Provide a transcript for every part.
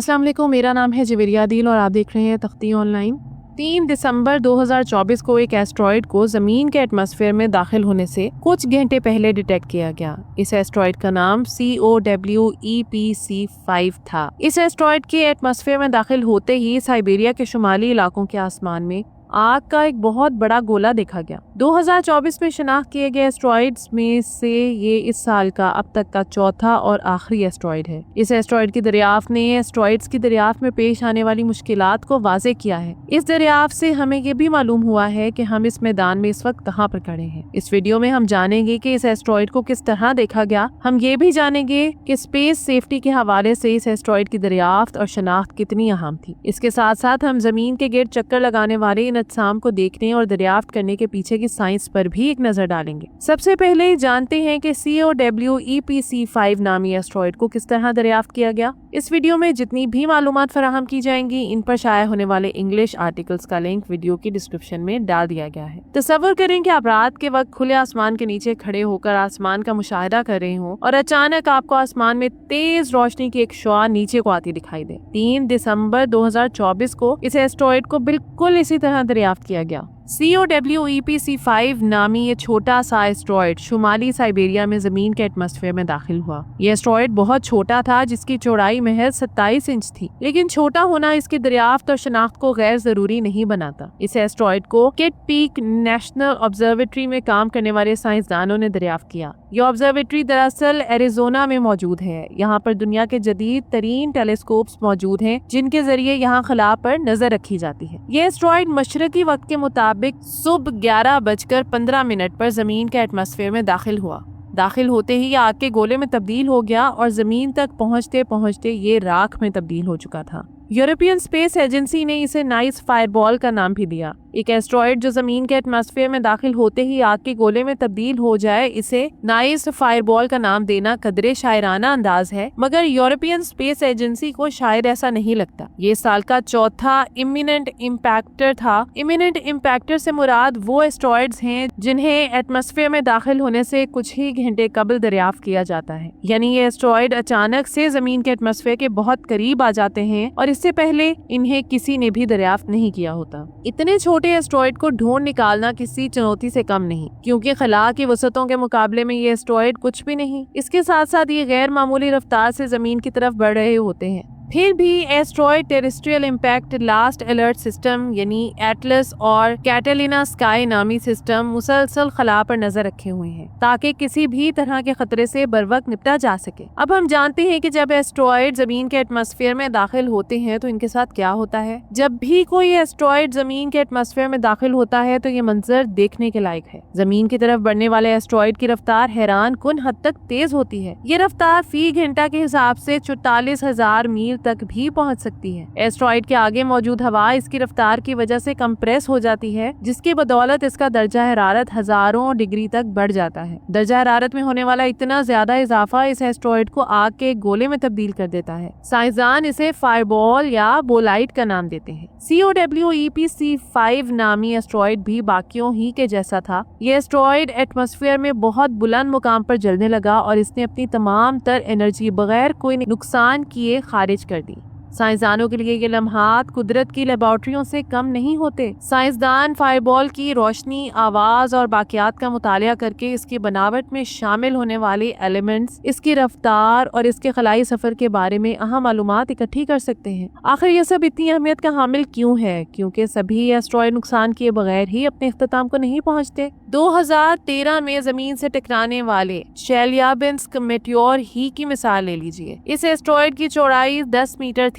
अस्सलाम वालेकुम, मेरा नाम है जवेरिया दिल और आप देख रहे हैं तख्ती ऑनलाइन। 3 दिसंबर 2024 को एक एस्ट्रॉइड को ज़मीन के एटमॉस्फेयर में दाखिल होने से कुछ घंटे पहले डिटेक्ट किया गया। इस एस्ट्रॉइड का नाम COWEPC5 था। इस एस्ट्रॉइड के एटमॉस्फेयर में दाखिल होते ही साइबेरिया के शुमाली इलाकों के आसमान में आग का एक बहुत बड़ा गोला देखा गया। 2024 में शनाख्त किए गए एस्ट्रॉइड्स में से ये इस साल का अब तक का चौथा और आखिरी एस्ट्रॉइड है। इस एस्ट्रॉइड की दरियाफ्त ने एस्ट्रॉइड्स की दरियाफ्त में पेश आने वाली मुश्किलात को वाज़ेह किया है। इस दरियाफ्त से हमें ये भी मालूम हुआ है कि हम इस मैदान में इस वक्त कहाँ पर खड़े हैं। इस वीडियो में हम जानेंगे कि इस एस्ट्रॉइड को किस तरह देखा गया। हम ये भी जानेंगे कि स्पेस सेफ्टी के हवाले से इस एस्ट्रॉइड की दरियाफ्त और शनाख्त कितनी अहम थी। इसके साथ साथ हम जमीन के गिर्द चक्कर लगाने वाले इन अजसाम को देखने और दरियाफ्त करने के पीछे की साइंस पर भी एक नजर डालेंगे। सबसे पहले जानते हैं कि COWEPC5 नामी एस्ट्रॉइड को किस तरह दरियाफ्त किया गया। इस वीडियो में जितनी भी मालूमात फराहम की जाएंगी, इन पर शाया होने वाले इंग्लिश आर्टिकल्स का लिंक वीडियो की डिस्क्रिप्शन में डाल दिया गया है। तसव्वुर करें कि आप रात के वक्त खुले आसमान के नीचे खड़े होकर आसमान का मुशाहिदा कर रहे हो और अचानक आपको आसमान में तेज रोशनी की एक शुआ नीचे को आती दिखाई दे। 3 दिसंबर 2024 को इस एस्ट्रॉइड को बिल्कुल इसी तरह दरियाफ्त किया गया। COWEPC5 नामी ये छोटा सा एस्ट्रॉइड शुमाली साइबेरिया में जमीन के एटमॉस्फेयर में दाखिल हुआ। ये एस्ट्रॉइड बहुत छोटा था, जिसकी चौड़ाई महज 27 इंच थी, लेकिन छोटा होना इसकी दरियाफ्त और शनाख्त को गैर जरूरी नहीं बनाता। इस एस्ट्रॉइड को किट पीक नेशनल ऑब्जर्वेटरी में काम करने वाले साइंसदानों ने दरियाफ्त किया। ये ऑब्जर्वेटरी दरअसल एरिजोना में मौजूद है। यहाँ पर दुनिया के जदीद तरीन टेलीस्कोप्स मौजूद हैं, जिनके जरिए यहाँ खला पर नजर रखी जाती है। ये एस्ट्रॉइड मशरकी वक्त के मुताबिक सुबह 11:15 पर जमीन के एटमॉस्फेयर में दाखिल हुआ। दाखिल होते ही आग के गोले में तब्दील हो गया और जमीन तक पहुंचते पहुंचते ये राख में तब्दील हो चुका था। यूरोपियन स्पेस एजेंसी ने इसे नाइस फायरबॉल का नाम भी दिया। एक एस्ट्रॉइड जो जमीन के एटमॉस्फेयर में दाखिल होते ही आग के गोले में तब्दील हो जाए, इसे नाइस फायरबॉल का नाम देना कदरे शायराना अंदाज है, मगर यूरोपियन स्पेस एजेंसी को शायद ऐसा नहीं लगता। ये साल का चौथा इमिनेंट इम्पैक्टर था। इमिनेंट इम्पैक्टर से मुराद वो एस्ट्रॉइड्स हैं जिन्हें एटमॉस्फेयर में दाखिल होने से कुछ ही घंटे कबल दरियाफ्त किया जाता है। यानी ये एस्ट्रॉइड अचानक से जमीन के एटमॉस्फेयर के बहुत करीब आ जाते हैं और इससे पहले इन्हें किसी ने भी दरियाफ्त नहीं किया होता। इतने छोटे एस्ट्रॉइड को ढूंढ निकालना किसी चुनौती से कम नहीं, क्योंकि खला की वसतों के मुकाबले में ये एस्ट्रॉइड कुछ भी नहीं। इसके साथ साथ ये गैर मामूली रफ्तार से जमीन की तरफ बढ़ रहे होते हैं। फिर भी asteroid terrestrial impact last alert system यानी एटलस और कैटलिना स्काई नामी सिस्टम मुसलसल खला पर नजर रखे हुए हैं, ताकि किसी भी तरह के खतरे से बरवक्त निपटा जा सके। अब हम जानते हैं कि जब एस्ट्रॉइड जमीन के एटमॉस्फेयर में दाखिल होते हैं तो इनके साथ क्या होता है। जब भी कोई एस्ट्रॉइड जमीन के एटमॉस्फेयर में दाखिल होता है तो ये मंजर देखने के लायक है। जमीन की तरफ बढ़ने वाले एस्ट्रॉइड की रफ्तार हैरान कुन हद तक तेज होती है। ये रफ्तार फी घंटा के हिसाब से 44,000 मील तक भी पहुंच सकती है। एस्ट्रॉइड के आगे मौजूद हवा इसकी रफ्तार की वजह से कंप्रेस हो जाती है, जिसकी बदौलत इसका दर्जा हरारत हजारों डिग्री तक बढ़ जाता है। दर्जा हरारत में होने वाला इतना ज्यादा इजाफा इस एस्ट्रॉइड को आग के गोले में तब्दील कर देता है। साइंसदान इसे फायरबॉल या बोलाइट का नाम देते हैं। COWEPC5 नामी एस्ट्रॉइड भी बाकियों ही के जैसा था। ये एस्ट्रॉइड एटमॉस्फेयर में बहुत बुलंद मुकाम पर जलने लगा और इसने अपनी तमाम तर एनर्जी बगैर कोई नुकसान किए खारिज कर दी। साइंसदानों के लिए ये लम्हात कुदरत की लेबॉर्ट्रियों से कम नहीं होते। साइंसदान फायरबॉल की रोशनी, आवाज और बाकियात का मुतालिया करके इसकी बनावट में शामिल होने वाले एलिमेंट्स, इसकी रफ्तार और इसके खलाई सफर के बारे में अहम मालूमात इकट्ठी कर सकते हैं। आखिर ये सब इतनी अहमियत का हामिल क्यों है? क्योंकि सभी एस्ट्रॉइड नुकसान किए बगैर ही अपने इख्तिताम को नहीं पहुंचते। 2013 में जमीन से टकराने वाले चेलियाबिंस्क मेटियोर ही की मिसाल ले लीजिए। इस एस्ट्रॉइड की चौड़ाई 10 मीटर थी।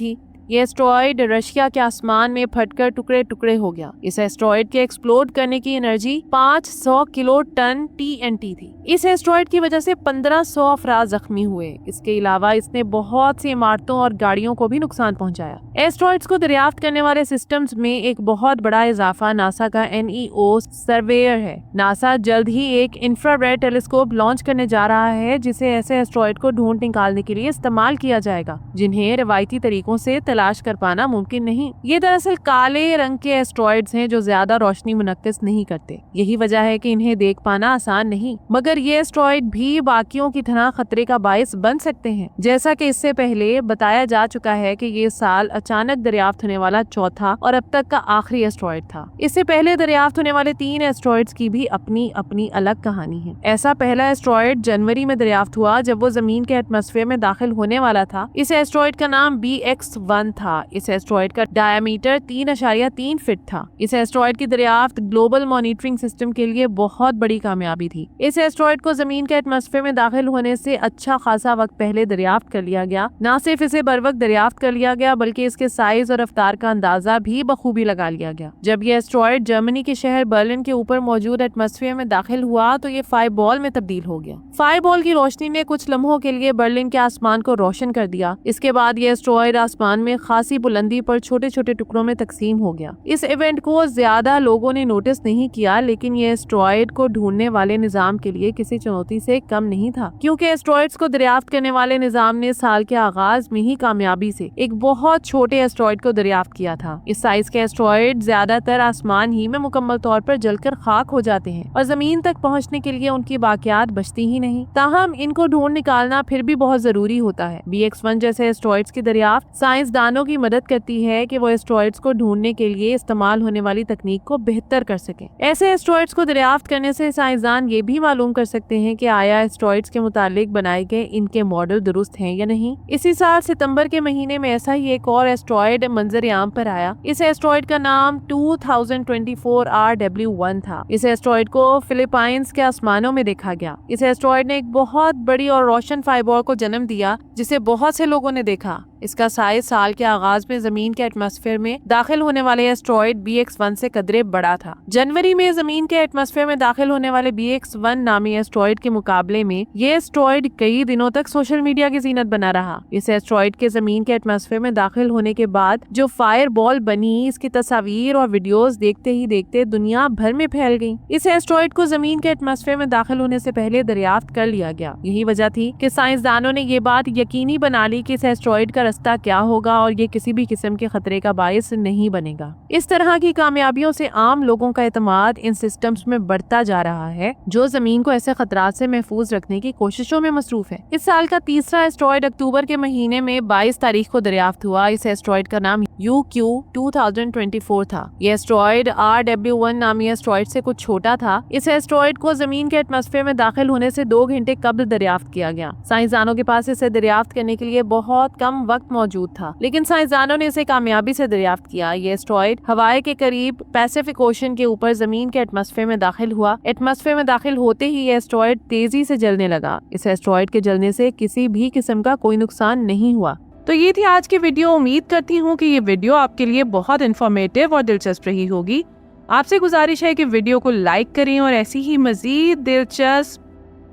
ये एस्ट्रॉइड रशिया के आसमान में फटकर टुकड़े टुकड़े हो गया। इस एस्ट्रॉइड के एक्सप्लोड करने की एनर्जी 500 किलो टन TNT थी। इस एस्ट्रॉइड की वजह से 1500 अफराद जख्मी हुए। इसके अलावा इसने बहुत सी इमारतों और गाड़ियों को भी नुकसान पहुंचाया। एस्ट्रॉइड्स को दरियाफ्त करने वाले सिस्टम्स में एक बहुत बड़ा इजाफा नासा का NEO सर्वेयर है। नासा जल्द ही एक इंफ्रारेड टेलीस्कोप लॉन्च करने जा रहा है, जिसे ऐसे एस्ट्रॉइड को ढूंढ निकालने के लिए इस्तेमाल किया जाएगा जिन्हें रवायती तरीकों से तलाश कर पाना मुमकिन नहीं। ये दरअसल काले रंग के एस्ट्रॉइड्स हैं जो ज्यादा रोशनी मुनक्किस नहीं करते। यही वजह है कि इन्हें देख पाना आसान नहीं, मगर ये एस्ट्रॉइड भी बाकियों की तरह खतरे का बायस बन सकते हैं। जैसा कि इससे पहले बताया जा चुका है कि ये साल अचानक दरियाफ्त होने वाला चौथा और अब तक का आखिरी एस्ट्रॉइड था। इससे पहले दरियाफ्त होने वाले 3 एस्ट्रॉइड्स की भी अपनी अपनी अलग कहानी है। ऐसा पहला एस्ट्रॉइड जनवरी में दरियाफ्त हुआ जब वो जमीन के एटमॉस्फेयर में दाखिल होने वाला था। इस एस्ट्रॉइड का नाम BX1 था। इस एस्ट्रॉइड का डायमीटर 3.3 फीट था। इस एस्ट्रॉइड की दरियाफ्त ग्लोबल मॉनिटरिंग सिस्टम के लिए बहुत बड़ी कामयाबी थी। इस एस्ट्रॉइड को जमीन के एटमॉस्फेयर में दाखिल होने से अच्छा खासा वक्त पहले दरियाफ्त कर लिया गया। न सिर्फ इसे बर वक्त दरियाफ्त कर लिया गया बल्कि इसके साइज और रफ्तार का अंदाजा भी बखूबी लगा लिया गया। जब ये एस्ट्रॉइड जर्मनी के शहर बर्लिन के ऊपर मौजूद एटमॉस्फेयर में दाखिल हुआ तो ये फायर बॉल में तब्दील हो गया। फायर बॉल की रोशनी ने कुछ लम्हों के लिए बर्लिन के आसमान को रोशन कर दिया। इसके बाद ये एस्ट्रॉइड आसमान में खासी बुलंदी पर छोटे छोटे टुकड़ों में तकसीम हो गया। इस इवेंट को ज्यादा लोगों ने नोटिस नहीं किया, लेकिन ये एस्ट्रॉइड को ढूंढने वाले निजाम के लिए किसी चुनौती से कम नहीं था, क्योंकि एस्ट्रॉइड्स को दरियाफ्त करने वाले निजाम ने साल के आगाज में ही कामयाबी से एक बहुत छोटे एस्ट्रॉइड को दरियाफ्त किया था। इस साइज के एस्ट्रॉइड ज्यादातर आसमान ही में मुकम्मल तौर पर जलकर खाक हो जाते हैं और जमीन तक पहुंचने के लिए उनकी बाकियात बचती ही नहीं। ताहम इनको ढूंढ निकालना फिर भी बहुत जरूरी होता है। BX1 जैसे एस्ट्रॉइड्स की दरियाफ्त साइंसदानों की मदद करती है कि वो एस्ट्रॉइड्स को ढूंढने के लिए इस्तेमाल होने वाली तकनीक को बेहतर कर सकें। ऐसे एस्ट्रॉइड्स को दरियाफ्त करने से साइंसदान ये भी मालूम कर सकते हैं कि आया एस्ट्रॉइड्स के मुतालिक बनाए गए इनके मॉडल दुरुस्त हैं या नहीं। इसी साल सितंबर के महीने में ऐसा ही एक और एस्ट्रॉइड मंजर आम पर आया। इस एस्ट्रॉइड का नाम 2024 RW1 था। इस एस्ट्रॉइड को फिलीपाइंस के आसमानों में देखा गया। इस एस्ट्रॉइड ने एक बहुत बड़ी और रोशन फाइबर को जन्म दिया जिसे बहुत से लोगों ने देखा। इसका साइज साल के आगाज में जमीन के एटमॉस्फेयर में दाखिल होने वाले एस्ट्रॉइड BX1 से कदरे बड़ा था। जनवरी में जमीन के एटमॉस्फेयर में दाखिल होने वाले BX1 नामी एस्ट्रॉइड के मुकाबले में ये एस्ट्रॉइड कई दिनों तक सोशल मीडिया की जीनत बना रहा। इस एस्ट्रॉइड के जमीन के एटमॉस्फेयर में दाखिल होने के बाद जो फायर बॉल बनी, इसकी तस्वीर और वीडियोस देखते ही देखते दुनिया भर में फैल गई। इस एस्ट्रॉइड को जमीन के एटमॉस्फेयर में दाखिल होने से पहले दरियाफ्त कर लिया गया। यही वजह थी कि साइंसदानों ने ये बात यकीनी बना ली कि इस एस्ट्रॉइड का रास्ता क्या होगा और ये किसी भी किस्म के खतरे का बायस नहीं बनेगा। इस तरह की कामयाबियों से आम लोगों का एतमाद इन सिस्टम्स में बढ़ता जा रहा है जो जमीन को ऐसे खतरात से महफूज रखने की कोशिशों में मसरूफ है। इस साल का तीसरा एस्ट्रॉइड अक्टूबर के महीने में 22 तारीख को दरियाफ्त हुआ। इस एस्ट्रॉइड का नाम UQ 2024 था। ये एस्ट्रॉइड RW1 नामी एस्ट्रॉइड से कुछ छोटा था। इस एस्ट्रॉइड को जमीन के एटमॉस्फेयर में दाखिल होने से 2 घंटे कबल दरियाफ्त किया गया। साइंसदानों के पास इसे दरियाफ्त करने के लिए बहुत कम वक्त मौजूद था, लेकिन साइंसदानों ने इसे कामयाबी से दरियाफ्त किया। ये एस्ट्रॉइड हवाई के करीब पैसिफिक ओशन के ऊपर जमीन के एटमॉस्फेयर में दाखिल हुआ। एटमॉस्फेयर में दाखिल होते ही ये एस्ट्रॉइड तेजी से जलने लगा। इस एस्ट्रॉइड के जलने से किसी भी किस्म का कोई नुकसान नहीं हुआ। तो ये थी आज की वीडियो। उम्मीद करती हूँ कि ये वीडियो आपके लिए बहुत इन्फॉर्मेटिव और दिलचस्प रही होगी। आपसे गुजारिश है कि वीडियो को लाइक करें और ऐसी ही मजीद दिलचस्प,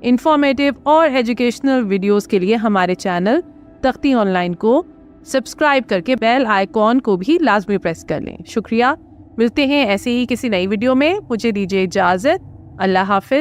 इंफॉर्मेटिव और एजुकेशनल वीडियोस के लिए हमारे चैनल तख्ती ऑनलाइन को सब्सक्राइब करके बेल आइकॉन को भी लाजमी प्रेस कर लें। शुक्रिया। मिलते हैं ऐसे ही किसी नई वीडियो में। मुझे दीजिए इजाज़त। अल्लाह हाफिज।